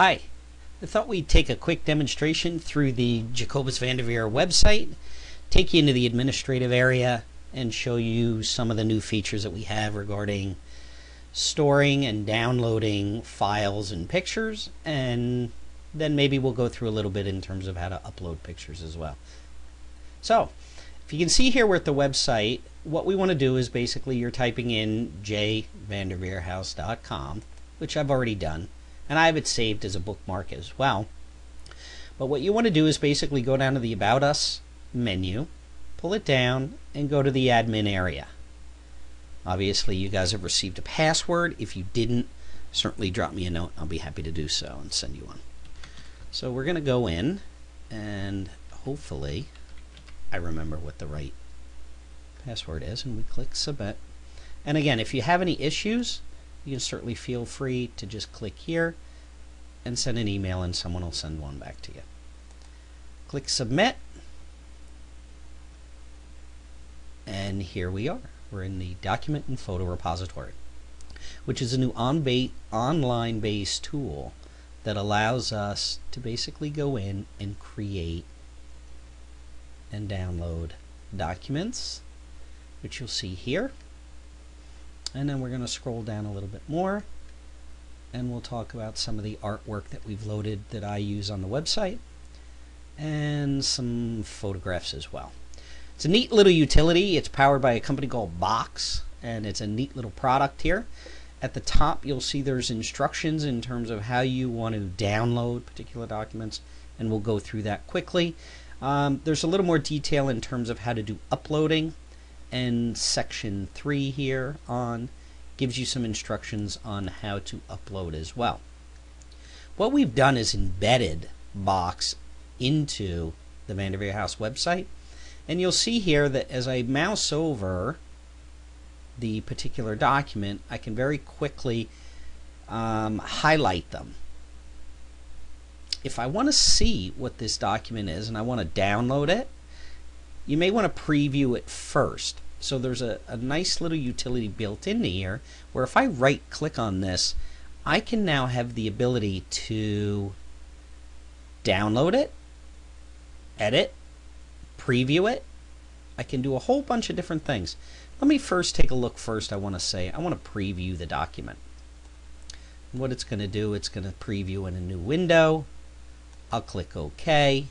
Hi, I thought we'd take a quick demonstration through the Jacobus Van der Veer website, take you into the administrative area, and show you some of the new features that we have regarding storing and downloading files and pictures, and then maybe we'll go through a little bit in terms of how to upload pictures as well. So, if you can see here, we're at the website. What we want to do is basically you're typing in jvanderveerhouse.com, which I've already done. And I have it saved as a bookmark as well. But what you want to do is basically go down to the About Us menu, pull it down, and go to the admin area. Obviously, you guys have received a password. If you didn't, certainly drop me a note. I'll be happy to do so and send you one. So we're going to go in, and hopefully I remember what the right password is, and we click Submit. And again, if you have any issues, you can certainly feel free to just click here and send an email, and someone will send one back to you. Click Submit, and here we are. We're in the Document and Photo Repository, which is a new online-based tool that allows us to basically go in and create and download documents, which you'll see here. And then we're going to scroll down a little bit more, and we'll talk about some of the artwork that we've loaded that I use on the website, and some photographs as well. It's a neat little utility. It's powered by a company called Box, and it's a neat little product here. At the top, you'll see there's instructions in terms of how you want to download particular documents, and we'll go through that quickly. There's a little more detail in terms of how to do uploading, and section 3 here on gives you some instructions on how to upload as well. What we've done is embedded Box into the Van der Veer House website, and you'll see here that as I mouse over the particular document, I can very quickly highlight them. If I want to see what this document is and I want to download it, you may want to preview it first. So there's a nice little utility built in here where if I right click on this, I can now have the ability to download it, edit, preview it. I can do a whole bunch of different things. Let me first take a look first. I want to preview the document. And what it's going to do, it's going to preview in a new window. I'll click OK.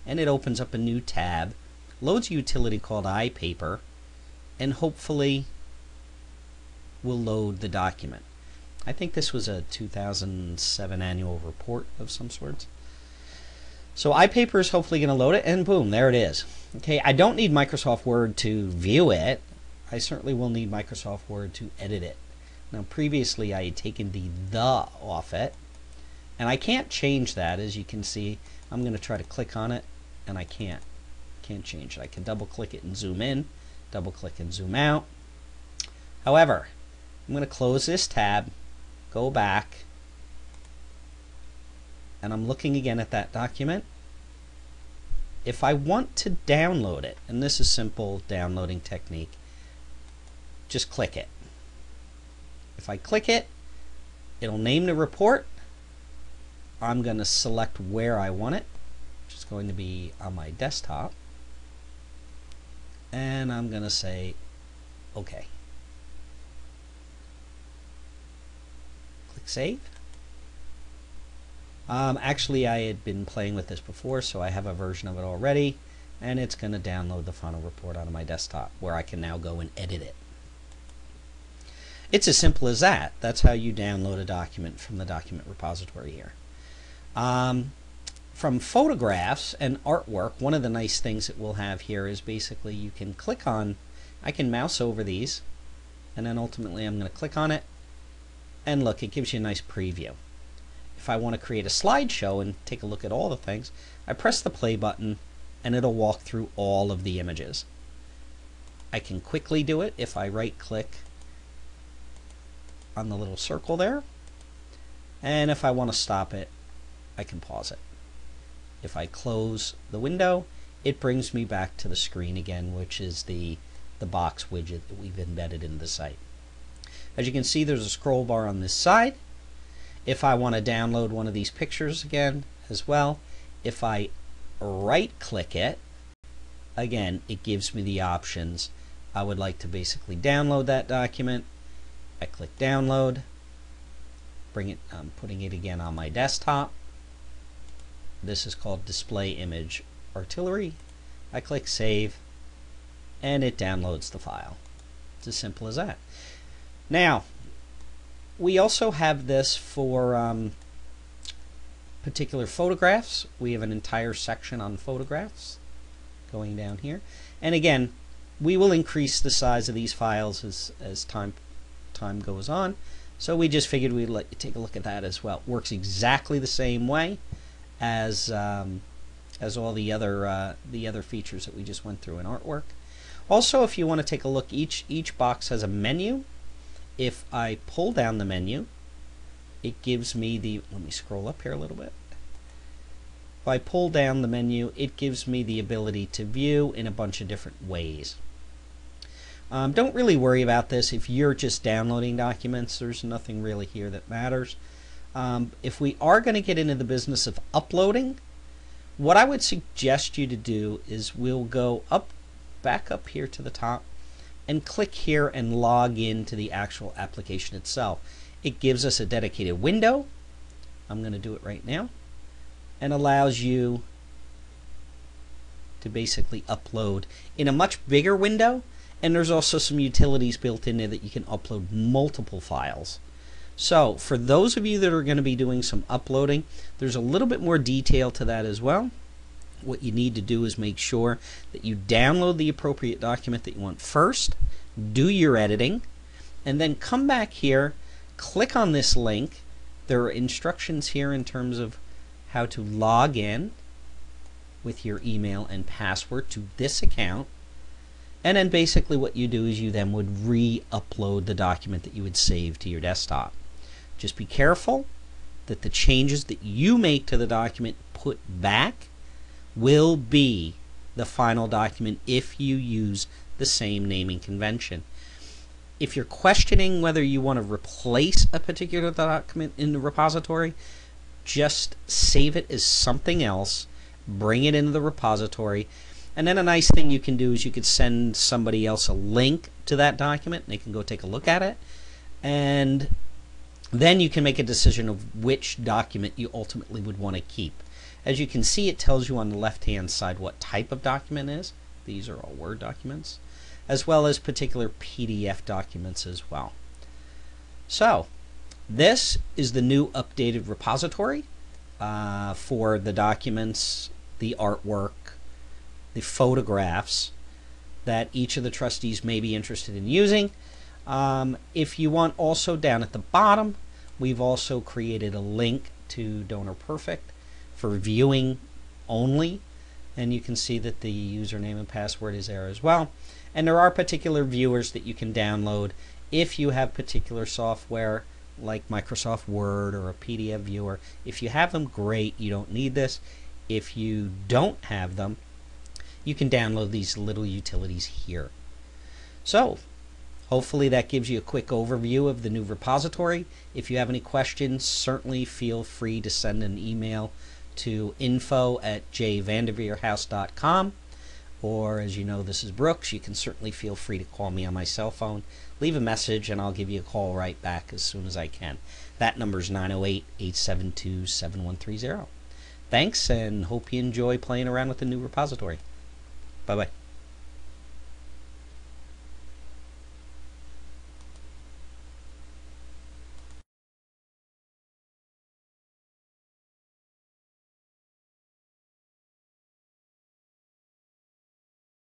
And it opens up a new tab, loads a utility called iPaper, and hopefully will load the document. I think this was a 2007 annual report of some sorts. So iPaper is hopefully going to load it, and boom, there it is. Okay, I don't need Microsoft Word to view it. I certainly will need Microsoft Word to edit it. Now previously I had taken the off it, and I can't change that. As you can see, I'm going to try to click on it, and I can't change it. I can double click it and zoom in, double click and zoom out. However, I'm going to close this tab, go back, and I'm looking again at that document. If I want to download it, and this is simple downloading technique, just click it. If I click it, it'll name the report. I'm going to select where I want it, which is going to be on my desktop, and I'm going to say OK. Click Save. Actually, I had been playing with this before, so I have a version of it already, and it's going to download the final report onto my desktop, where I can now go and edit it. It's as simple as that. That's how you download a document from the document repository here. From photographs and artwork, one of the nice things that we'll have here is basically you can click on, I can mouse over these, and then ultimately I'm going to click on it, and look, it gives you a nice preview. If I want to create a slideshow and take a look at all the things, I press the play button and it'll walk through all of the images. I can quickly do it if I right click on the little circle there, and if I want to stop it, I can pause it. If I close the window, it brings me back to the screen again, which is the Box widget that we've embedded in the site. As you can see, there's a scroll bar on this side. If I want to download one of these pictures again as well, if I right click it, again, it gives me the options. I would like to basically download that document. I click download, I'm putting it again on my desktop. This is called Display Image Artillery. I click save, and it downloads the file. It's as simple as that. Now, we also have this for particular photographs. We have an entire section on photographs going down here. And again, we will increase the size of these files as time goes on. So we just figured we'd let you take a look at that as well. Works exactly the same way as all the other features that we just went through in artwork. Also, if you want to take a look, each box has a menu. If I pull down the menu, it gives me the, let me scroll up here a little bit. If I pull down the menu, it gives me the ability to view in a bunch of different ways. Don't really worry about this. If you're just downloading documents, there's nothing really here that matters. If we are going to get into the business of uploading, what I would suggest you to do is we'll go back up here to the top and click here and log into the actual application itself. It gives us a dedicated window. I'm going to do it right now, and allows you to basically upload in a much bigger window. And there's also some utilities built in there that you can upload multiple files. So for those of you that are going to be doing some uploading, there's a little bit more detail to that as well. What you need to do is make sure that you download the appropriate document that you want first, do your editing, and then come back here, click on this link. There are instructions here in terms of how to log in with your email and password to this account. And then basically what you do is you then would re-upload the document that you would save to your desktop. Just be careful that the changes that you make to the document put back will be the final document if you use the same naming convention. If you're questioning whether you want to replace a particular document in the repository, just save it as something else, bring it into the repository, and then a nice thing you can do is you could send somebody else a link to that document and they can go take a look at it, and then you can make a decision of which document you ultimately would want to keep. As you can see, it tells you on the left hand side what type of document is. These are all Word documents, as well as particular PDF documents as well. So this is the new updated repository for the documents, the artwork, the photographs that each of the trustees may be interested in using. If you want, also down at the bottom, we've also created a link to DonorPerfect for viewing only, and you can see that the username and password is there as well. And there are particular viewers that you can download if you have particular software like Microsoft Word or a PDF viewer. If you have them, great, you don't need this. If you don't have them, you can download these little utilities here. So hopefully that gives you a quick overview of the new repository. If you have any questions, certainly feel free to send an email to info@jvanderveerhouse.com, or as you know, this is Brooks. You can certainly feel free to call me on my cell phone. Leave a message and I'll give you a call right back as soon as I can. That number is 908-872-7130. Thanks, and hope you enjoy playing around with the new repository. Bye-bye.